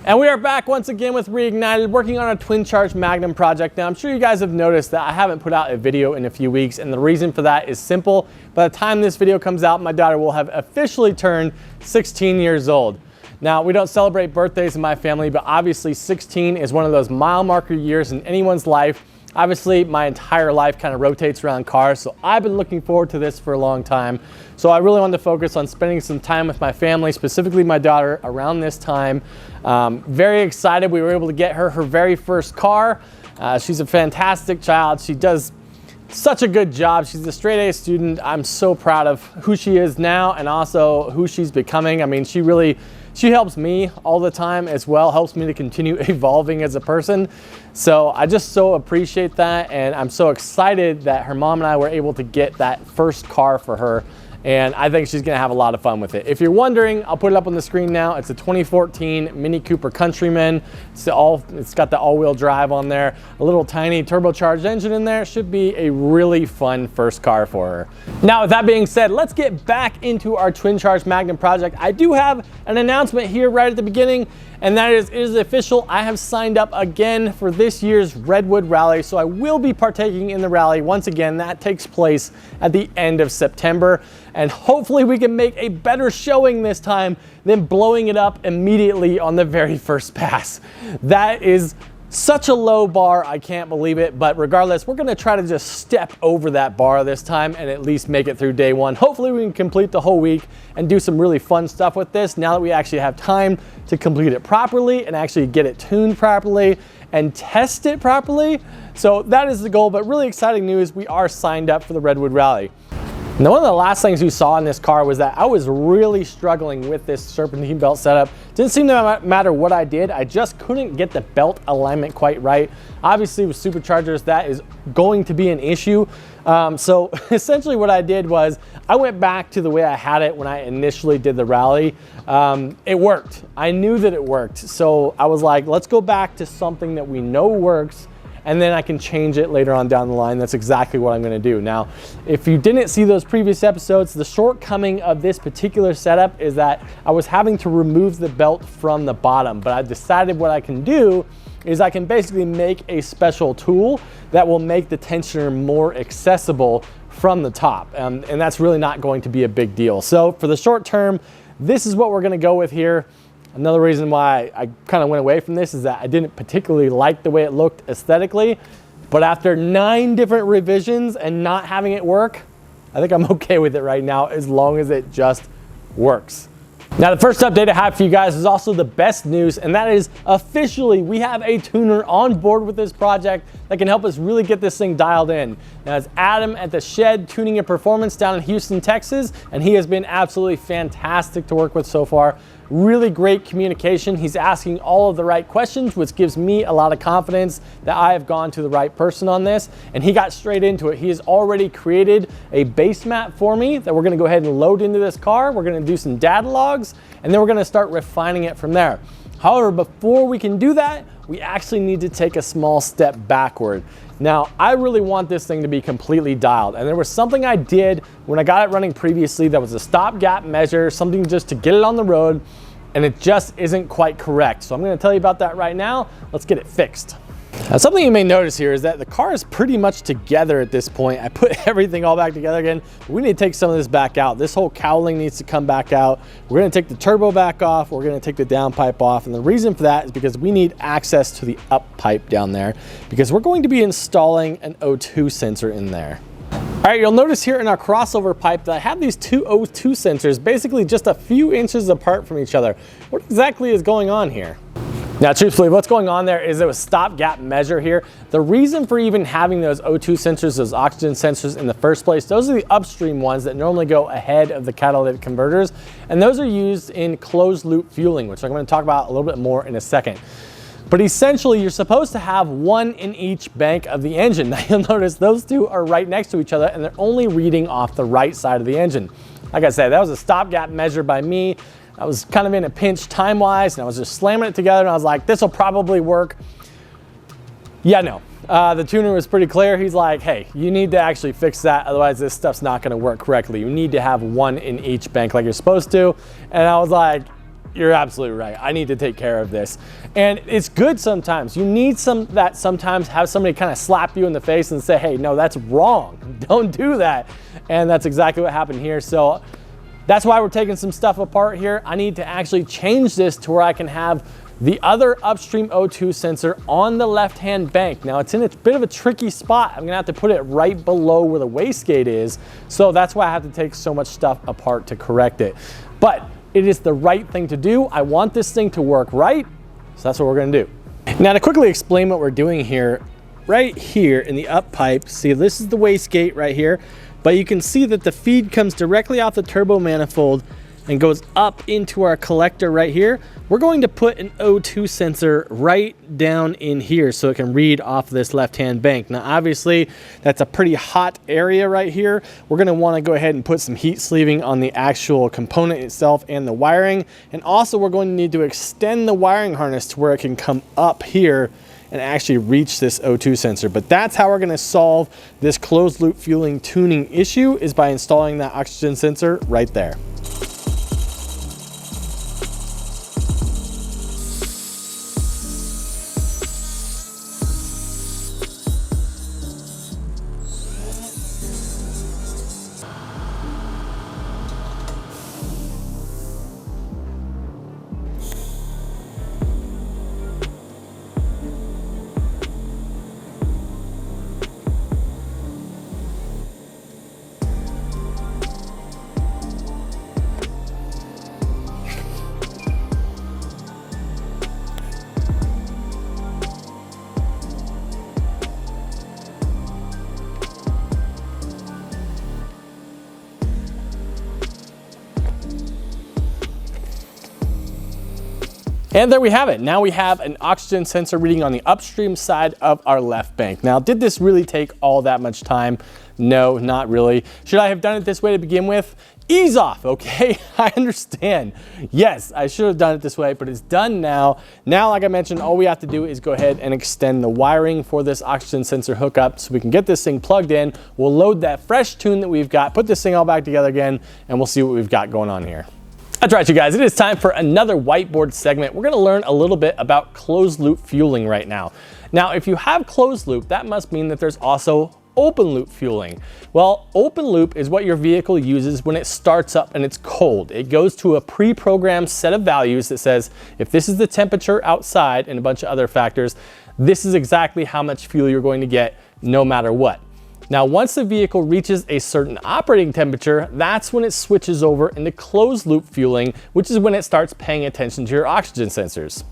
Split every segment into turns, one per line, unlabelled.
And we are back once again with Reignited, working on a twin charge Magnum project. Now, I'm sure you guys have noticed that I haven't put out a video in a few weeks, and the reason for that is simple. By the time this video comes out, my daughter will have officially turned 16 years old. Now, we don't celebrate birthdays in my family, but obviously 16 is one of those mile marker years in anyone's life. Obviously, my entire life kind of rotates around cars, so I've been looking forward to this for a long time. So I really wanted to focus on spending some time with my family, specifically my daughter, around this time. Very excited we were able to get her very first car. She's a fantastic child. She does such a good job. She's a straight A student. I'm so proud of who she is now and also who she's becoming. I mean, she helps me all the time as well, helps me to continue evolving as a person. So I just so appreciate that, and I'm so excited that her mom and I were able to get that first car for her, and I think she's gonna have a lot of fun with it. If you're wondering, I'll put it up on the screen now. It's a 2014 Mini Cooper Countryman. It's got the all-wheel drive on there, a little tiny turbocharged engine in there. Should be a really fun first car for her. Now, with that being said, let's get back into our twin charge Magnum project. I do have an announcement here right at the beginning, and that is, it is official. I have signed up again for this year's Redwood Rally, so I will be partaking in the rally once again. That takes place at the end of September, and hopefully we can make a better showing this time than blowing it up immediately on the very first pass. That is such a low bar, I can't believe it, but regardless, we're gonna try to just step over that bar this time and at least make it through day one. Hopefully we can complete the whole week and do some really fun stuff with this now that we actually have time to complete it properly and actually get it tuned properly and test it properly. So that is the goal, but really exciting news, we are signed up for the Redwood Rally. Now, one of the last things we saw in this car was that I was really struggling with this serpentine belt setup. Didn't seem to matter what I did, I just couldn't get the belt alignment quite right. Obviously with superchargers, that is going to be an issue. So essentially what I did was I went back to the way I had it when I initially did the rally. It worked. I knew that it worked. So I was like, let's go back to something that we know works, and then I can change it later on down the line. That's exactly what I'm gonna do. Now, if you didn't see those previous episodes, the shortcoming of this particular setup is that I was having to remove the belt from the bottom, but I decided what I can do is I can basically make a special tool that will make the tensioner more accessible from the top. And that's really not going to be a big deal. So for the short term, this is what we're gonna go with here. Another reason why I kind of went away from this is that I didn't particularly like the way it looked aesthetically, but after 9 different revisions and not having it work, I think I'm okay with it right now as long as it just works. Now, the first update I have for you guys is also the best news, and that is officially we have a tuner on board with this project that can help us really get this thing dialed in. Now, it's Adam at the Shed Tuning and Performance down in Houston, Texas, and he has been absolutely fantastic to work with so far. Really great communication. He's asking all of the right questions, which gives me a lot of confidence that I have gone to the right person on this, and he got straight into it. He has already created a base map for me that we're gonna go ahead and load into this car. We're gonna do some data logs, and then we're gonna start refining it from there. However, before we can do that, we actually need to take a small step backward. Now, I really want this thing to be completely dialed, and there was something I did when I got it running previously that was a stopgap measure, something just to get it on the road, and it just isn't quite correct. So I'm gonna tell you about that right now. Let's get it fixed. Now, something you may notice here is that the car is pretty much together at this point. I put everything all back together again. We need to take some of this back out. This whole cowling needs to come back out. We're gonna take the turbo back off. We're gonna take the down pipe off. And the reason for that is because we need access to the up pipe down there because we're going to be installing an O2 sensor in there. All right, you'll notice here in our crossover pipe that I have these 2 O2 sensors basically just a few inches apart from each other. What exactly is going on here? Now, truthfully, what's going on there is it was stopgap measure here. The reason for even having those O2 sensors, those oxygen sensors in the first place, those are the upstream ones that normally go ahead of the catalytic converters. And those are used in closed loop fueling, which I'm going to talk about a little bit more in a second. But essentially, you're supposed to have one in each bank of the engine. Now, you'll notice those two are right next to each other, and they're only reading off the right side of the engine. Like I said, that was a stopgap measure by me. I was kind of in a pinch time-wise, and I was just slamming it together, and I was like, this will probably work. Yeah, no. The tuner was pretty clear. He's like, hey, you need to actually fix that, otherwise this stuff's not gonna work correctly. You need to have one in each bank like you're supposed to. And I was like, You're absolutely right. I need to take care of this. And it's good sometimes. You need sometimes have somebody kind of slap you in the face and say, hey, no, that's wrong. Don't do that. And that's exactly what happened here. So that's why we're taking some stuff apart here. I need to actually change this to where I can have the other upstream O2 sensor on the left-hand bank. Now it's in a bit of a tricky spot. I'm gonna have to put it right below where the wastegate is. So that's why I have to take so much stuff apart to correct it. But it is the right thing to do. I want this thing to work right. So that's what we're gonna do. Now to quickly explain what we're doing here, right here in the up pipe, see this is the wastegate right here, but you can see that the feed comes directly off the turbo manifold and goes up into our collector right here. We're going to put an O2 sensor right down in here so it can read off this left-hand bank. Now, obviously, that's a pretty hot area right here. We're gonna wanna go ahead and put some heat sleeving on the actual component itself and the wiring. And also, we're going to need to extend the wiring harness to where it can come up here and actually reach this O2 sensor. But that's how we're gonna solve this closed loop fueling tuning issue, is by installing that oxygen sensor right there. And there we have it. Now we have an oxygen sensor reading on the upstream side of our left bank. Now, did this really take all that much time? No, not really. Should I have done it this way to begin with? Ease off, okay? I understand. Yes, I should have done it this way, but it's done now. Now, like I mentioned, all we have to do is go ahead and extend the wiring for this oxygen sensor hookup so we can get this thing plugged in. We'll load that fresh tune that we've got, put this thing all back together again, and we'll see what we've got going on here. That's right, you guys, it is time for another whiteboard segment. We're gonna learn a little bit about closed loop fueling right now. Now, if you have closed loop, that must mean that there's also open loop fueling. Well, open loop is what your vehicle uses when it starts up and it's cold. It goes to a pre-programmed set of values that says, if this is the temperature outside and a bunch of other factors, this is exactly how much fuel you're going to get no matter what. Now, once the vehicle reaches a certain operating temperature, that's when it switches over into closed loop fueling, which is when it starts paying attention to your oxygen sensors.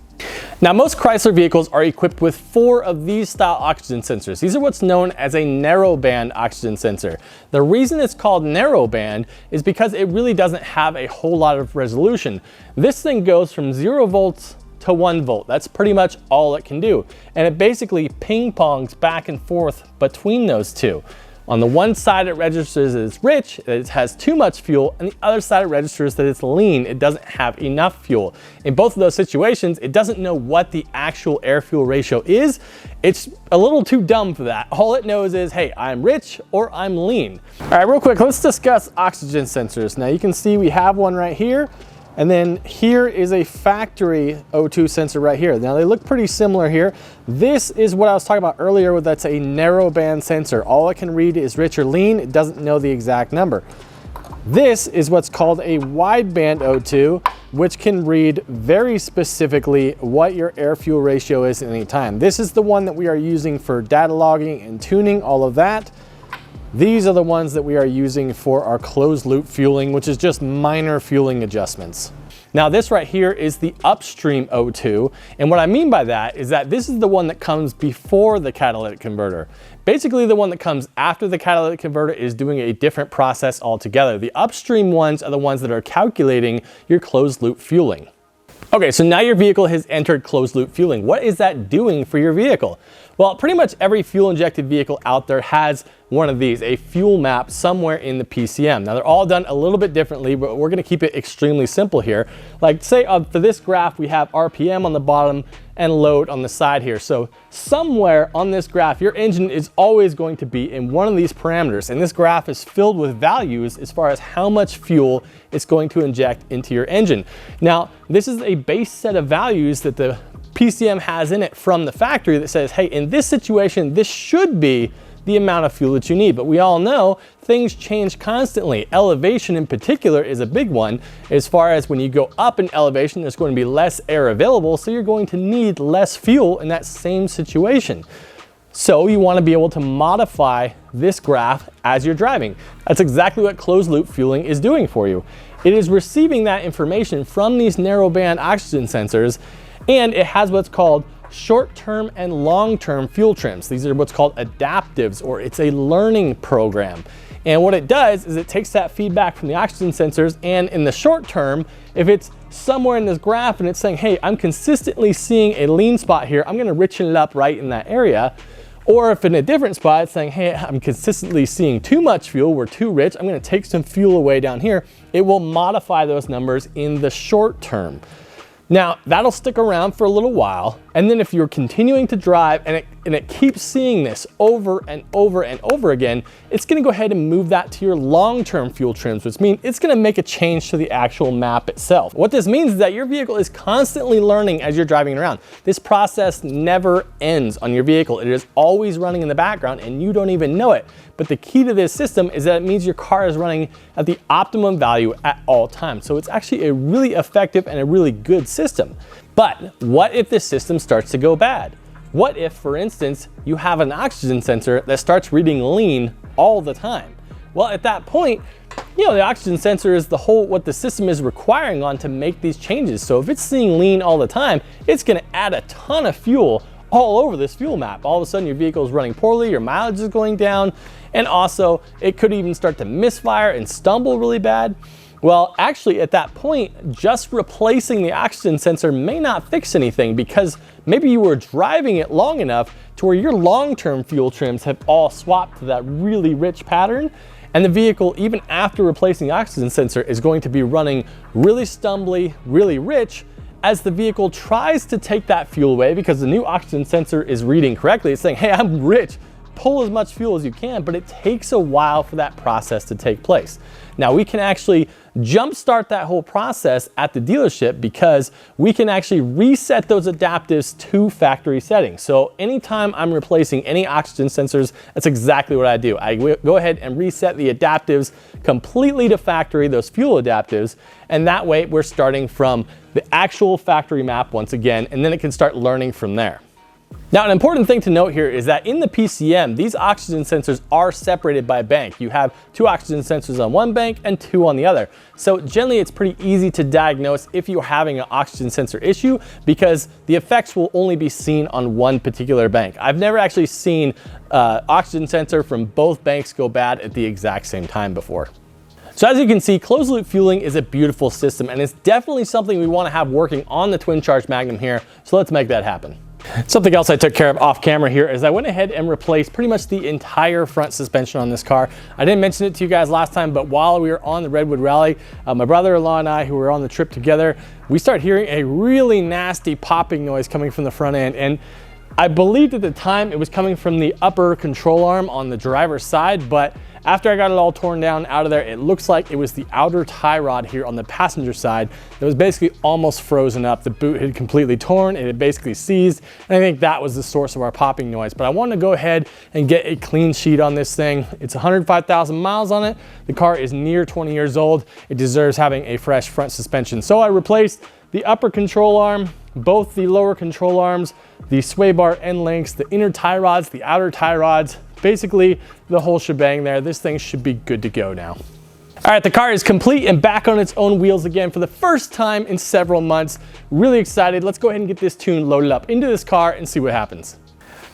Now, most Chrysler vehicles are equipped with 4 of these style oxygen sensors. These are what's known as a narrowband oxygen sensor. The reason it's called narrowband is because it really doesn't have a whole lot of resolution. This thing goes from 0 volts to 1 volt. That's pretty much all it can do. And it basically ping pongs back and forth between those two. On the one side, it registers that it's rich, that it has too much fuel, and the other side, it registers that it's lean, it doesn't have enough fuel. In both of those situations, it doesn't know what the actual air-fuel ratio is. It's a little too dumb for that. All it knows is, hey, I'm rich or I'm lean. All right, real quick, let's discuss oxygen sensors. Now, you can see we have one right here. And then here is a factory O2 sensor right here. Now they look pretty similar here. This is what I was talking about earlier, that's a narrowband sensor. All it can read is rich or lean. It doesn't know the exact number. This is what's called a wideband O2, which can read very specifically what your air-fuel ratio is at any time. This is the one that we are using for data logging and tuning, all of that. These are the ones that we are using for our closed loop fueling, which is just minor fueling adjustments. Now this right here is the upstream O2. And what I mean by that is that this is the one that comes before the catalytic converter. Basically the one that comes after the catalytic converter is doing a different process altogether. The upstream ones are the ones that are calculating your closed loop fueling. Okay, so now your vehicle has entered closed loop fueling. What is that doing for your vehicle? Well, pretty much every fuel injected vehicle out there has one of these, a fuel map somewhere in the PCM. Now they're all done a little bit differently, but we're gonna keep it extremely simple here. Like say for this graph, we have RPM on the bottom and load on the side here. So somewhere on this graph, your engine is always going to be in one of these parameters. And this graph is filled with values as far as how much fuel it's going to inject into your engine. Now, this is a base set of values that the PCM has in it from the factory that says, hey, in this situation, this should be the amount of fuel that you need. But we all know things change constantly. Elevation in particular is a big one. As far as when you go up in elevation, there's going to be less air available, so you're going to need less fuel in that same situation. So you want to be able to modify this graph as you're driving. That's exactly what closed loop fueling is doing for you. It is receiving that information from these narrow band oxygen sensors, and it has what's called short-term and long-term fuel trims. These are what's called adaptives, or it's a learning program. And what it does is it takes that feedback from the oxygen sensors, and in the short term, if it's somewhere in this graph and it's saying, hey, I'm consistently seeing a lean spot here, I'm gonna richen it up right in that area. Or if in a different spot, it's saying, hey, I'm consistently seeing too much fuel, we're too rich, I'm gonna take some fuel away down here. It will modify those numbers in the short term. Now, that'll stick around for a little while, and then if you're continuing to drive and it keeps seeing this over and over and over again, it's gonna go ahead and move that to your long-term fuel trims, which means it's gonna make a change to the actual map itself. What this means is that your vehicle is constantly learning as you're driving around. This process never ends on your vehicle. It is always running in the background and you don't even know it. But the key to this system is that it means your car is running at the optimum value at all times. So it's actually a really effective and a really good system. But what if this system starts to go bad? What if, for instance, you have an oxygen sensor that starts reading lean all the time? Well, at that point, the oxygen sensor is what the system is requiring on to make these changes. So if it's seeing lean all the time, it's gonna add a ton of fuel all over this fuel map. All of a sudden your vehicle is running poorly, your mileage is going down, and also it could even start to misfire and stumble really bad. Well, actually at that point, just replacing the oxygen sensor may not fix anything, because maybe you were driving it long enough to where your long-term fuel trims have all swapped to that really rich pattern, and the vehicle, even after replacing the oxygen sensor, is going to be running really stumbly, really rich, as the vehicle tries to take that fuel away because the new oxygen sensor is reading correctly. It's saying, hey, I'm rich, pull as much fuel as you can, but it takes a while for that process to take place. Now we can actually jumpstart that whole process at the dealership, because we can actually reset those adaptives to factory settings. So anytime I'm replacing any oxygen sensors, that's exactly what I do. I go ahead and reset the adaptives completely to factory, those fuel adaptives, and that way we're starting from the actual factory map once again, and then it can start learning from there. Now, an important thing to note here is that in the PCM, these oxygen sensors are separated by bank. You have 2 oxygen sensors on one bank and 2 on the other. So generally, it's pretty easy to diagnose if you're having an oxygen sensor issue, because the effects will only be seen on one particular bank. I've never actually seen oxygen sensor from both banks go bad at the exact same time before. So as you can see, closed loop fueling is a beautiful system, and it's definitely something we want to have working on the twin charge Magnum here. So let's make that happen. Something else I took care of off camera here is I went ahead and replaced pretty much the entire front suspension on this car. I didn't mention it to you guys last time, but while we were on the Redwood Rally, my brother-in-law and I, who were on the trip together, we started hearing a really nasty popping noise coming from the front end. And I believed at the time it was coming from the upper control arm on the driver's side, but after I got it all torn down out of there, it looks like it was the outer tie rod here on the passenger side that was basically almost frozen up. The boot had completely torn, it had basically seized, and I think that was the source of our popping noise. But I wanted to go ahead and get a clean sheet on this thing. It's 105,000 miles on it. The car is near 20 years old. It deserves having a fresh front suspension. So I replaced the upper control arm, both the lower control arms, the sway bar end links, the inner tie rods, the outer tie rods, basically the whole shebang there. This thing should be good to go now. All right, the car is complete and back on its own wheels again for the first time in several months. Really excited. Let's go ahead and get this tune loaded up into this car and see what happens.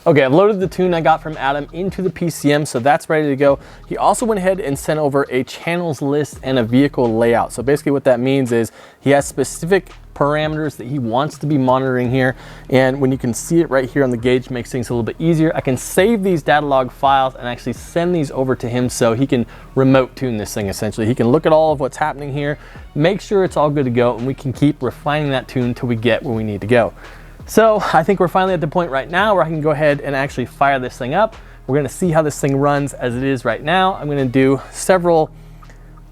Okay, I've loaded the tune I got from Adam into the PCM, so that's ready to go. He also went ahead and sent over a channels list and a vehicle layout. So basically what that means is he has specific parameters that he wants to be monitoring here. And when you can see it right here on the gauge, makes things a little bit easier. I can save these data log files and actually send these over to him so he can remote tune this thing essentially. He can look at all of what's happening here, make sure it's all good to go, and we can keep refining that tune until we get where we need to go. So I think we're finally at the point right now where I can go ahead and actually fire this thing up. We're gonna see how this thing runs as it is right now. I'm gonna do several,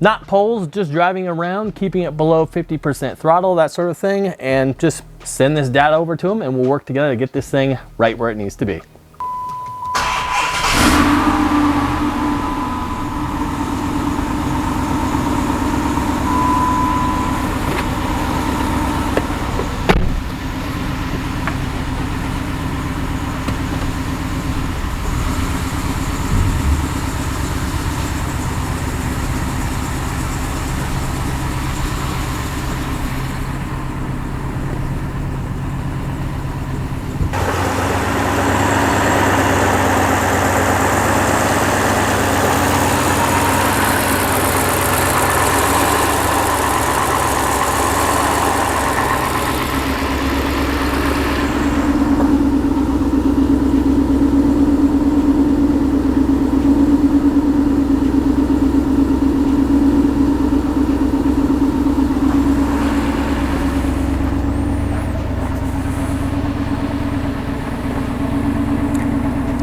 not polls, just driving around, keeping it below 50% throttle, that sort of thing, and just send this data over to him and we'll work together to get this thing right where it needs to be.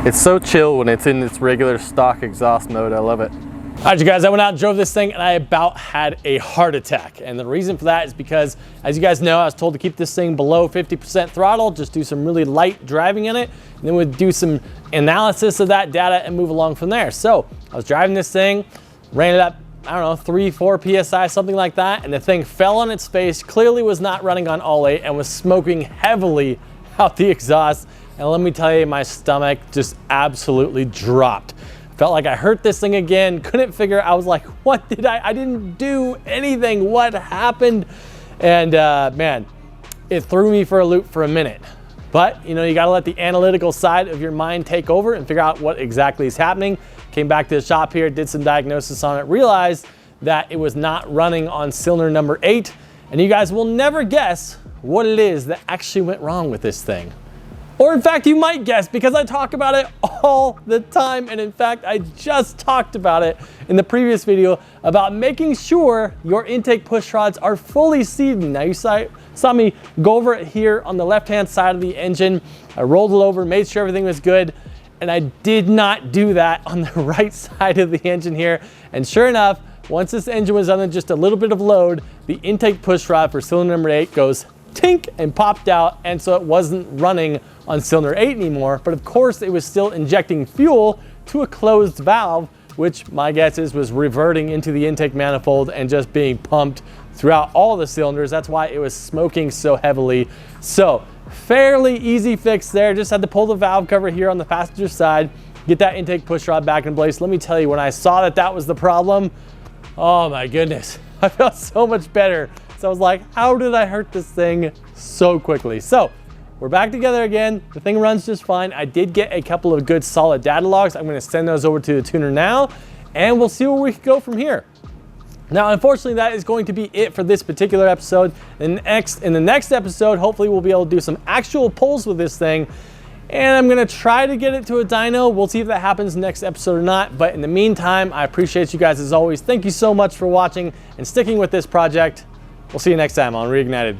It's so chill when it's in its regular stock exhaust mode. I love it. All right, you guys, I went out and drove this thing and I about had a heart attack. And the reason for that is because, as you guys know, I was told to keep this thing below 50% throttle, just do some really light driving in it, and then we'd do some analysis of that data and move along from there. So I was driving this thing, ran it up, I don't know, 3-4 PSI, something like that, and the thing fell on its face, clearly was not running on all 8 and was smoking heavily out the exhaust. And let me tell you, my stomach just absolutely dropped. Felt like I hurt this thing again, couldn't figure, I was like, what did I didn't do anything, what happened? And man, it threw me for a loop for a minute. But you know, you gotta let the analytical side of your mind take over and figure out what exactly is happening. Came back to the shop here, did some diagnosis on it, realized that it was not running on cylinder number 8. And you guys will never guess what it is that actually went wrong with this thing. Or in fact, you might guess because I talk about it all the time. And in fact, I just talked about it in the previous video about making sure your intake push rods are fully seated. Now you saw me go over it here on the left-hand side of the engine. I rolled it over, made sure everything was good. And I did not do that on the right side of the engine here. And sure enough, once this engine was under just a little bit of load, the intake push rod for cylinder number 8 goes tink and popped out, and so it wasn't running on cylinder 8 anymore. But of course it was still injecting fuel to a closed valve, which my guess is was reverting into the intake manifold and just being pumped throughout all the cylinders. That's why it was smoking so heavily. So fairly easy fix there. Just had to pull the valve cover here on the passenger side, get that intake push rod back in place. Let me tell you, when I saw that that was the problem, oh my goodness, I felt so much better. So I was like, how did I hurt this thing so quickly? So we're back together again. The thing runs just fine. I did get a couple of good solid data logs. I'm gonna send those over to the tuner now, and we'll see where we can go from here. Now, unfortunately, that is going to be it for this particular episode. In the next episode, hopefully we'll be able to do some actual pulls with this thing, and I'm gonna try to get it to a dyno. We'll see if that happens next episode or not. But in the meantime, I appreciate you guys as always. Thank you so much for watching and sticking with this project. We'll see you next time on Reignited.